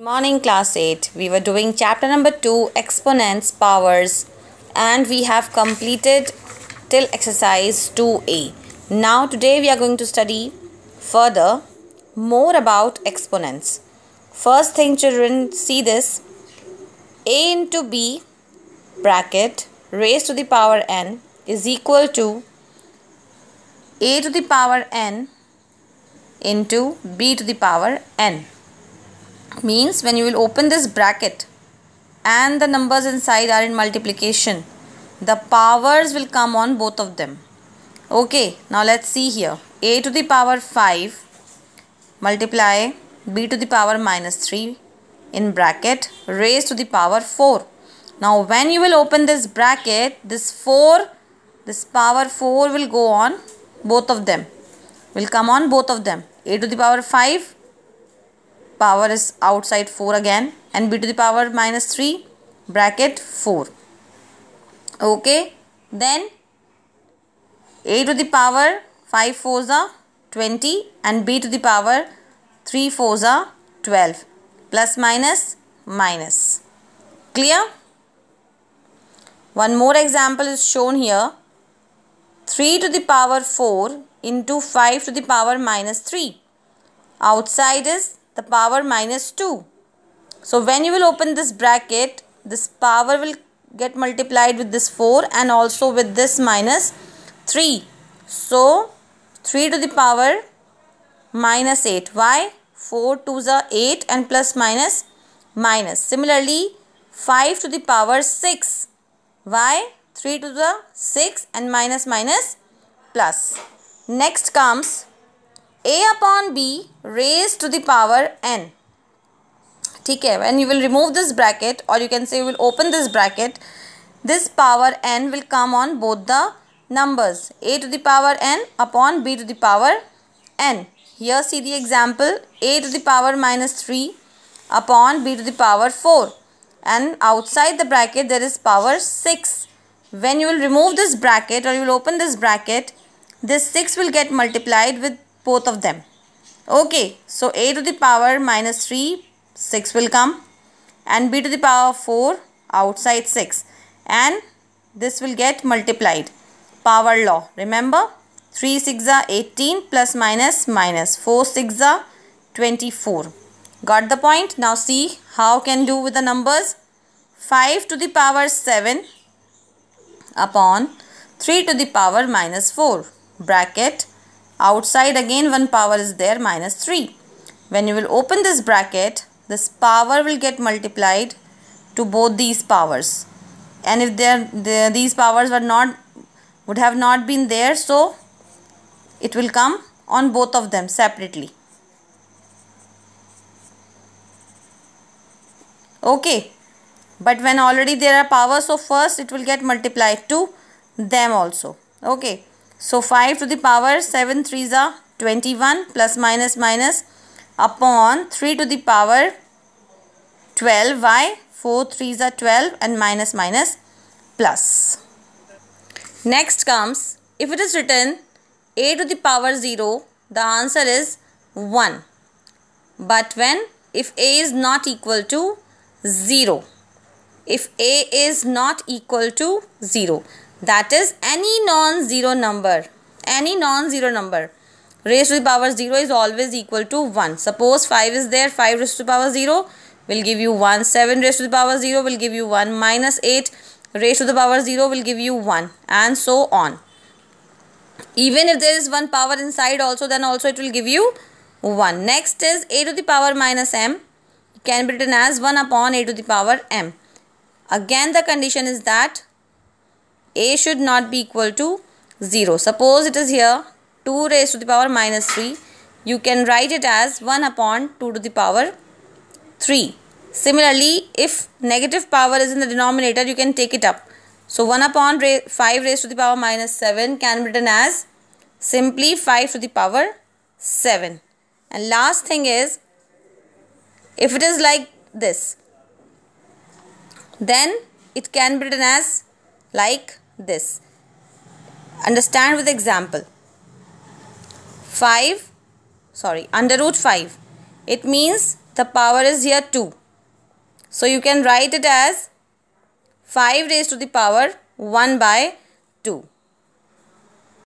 Morning class 8. We were doing chapter number 2, exponents, powers, and we have completed till exercise 2a. Now today we are going to study further more about exponents. First thing, children, see this: a into b bracket raised to the power n is equal to a to the power n into b to the power n. Means when you will open this bracket and the numbers inside are in multiplication, the powers will come on both of them. Okay, now let's see here. A to the power 5 multiply b to the power minus 3 in bracket raised to the power 4. Now when you will open this bracket, this power 4 will go on both of them, will come on both of them. A to the power 5 power is outside 4 again, and b to the power minus 3 bracket 4. Okay, then a to the power 5 fours are 20 and b to the power 3 fours are 12. Plus minus minus. Clear? One more example is shown here. 3 to the power 4 into 5 to the power minus 3. Outside is the power minus 2. So when you will open this bracket, this power will get multiplied with this 4 and also with this minus 3. So 3 to the power minus 8. Why? 4 2s are 8 and plus minus minus. Similarly 5 to the power 6. Why? 3 to the 6 and minus minus plus. Next comes a upon b raised to the power n. Okay, when you will remove this bracket, or you can say you will open this bracket, this power n will come on both the numbers. A to the power n upon b to the power n. Here see the example: a to the power minus 3 upon b to the power 4, and outside the bracket there is power 6. When you will remove this bracket or you will open this bracket, this 6 will get multiplied with both of them. Okay, so a to the power minus 3, 6 will come, and b to the power 4 outside 6, and this will get multiplied. Power law, remember, 3 6 are 18 plus minus minus, 4 6 are 24. Got the point? Now see how can do with the numbers. 5 to the power 7 upon 3 to the power minus 4 bracket. Outside again one power is there, minus 3. When you will open this bracket, this power will get multiplied to both these powers. And if these powers would have not been there, so it will come on both of them separately. Okay. But when already there are powers, so first it will get multiplied to them also. Okay. So 5 to the power 7 3s are 21 plus minus minus upon 3 to the power 12. Why? 4 3s are 12 and minus minus plus. Next comes, if it is written a to the power 0, the answer is 1. But if a is not equal to 0, if a is not equal to 0, that is any non-zero number raised to the power 0 is always equal to 1. Suppose 5 is there, 5 raised to the power 0 will give you 1, 7 raised to the power 0 will give you 1, minus 8 raised to the power 0 will give you 1, and so on. Even if there is one power inside also, then also it will give you 1. Next is a to the power minus m, can be written as 1 upon a to the power m. Again the condition is that a should not be equal to 0. Suppose it is here 2 raised to the power minus 3. You can write it as 1 upon 2 to the power 3. Similarly, if negative power is in the denominator, you can take it up. So 1 upon 5 raised to the power minus 7 can be written as simply 5 to the power 7. And last thing is, if it is like this, then it can be written as like this. Understand with example. Under root 5. It means the power is here 2. So you can write it as 5 raised to the power 1 by 2.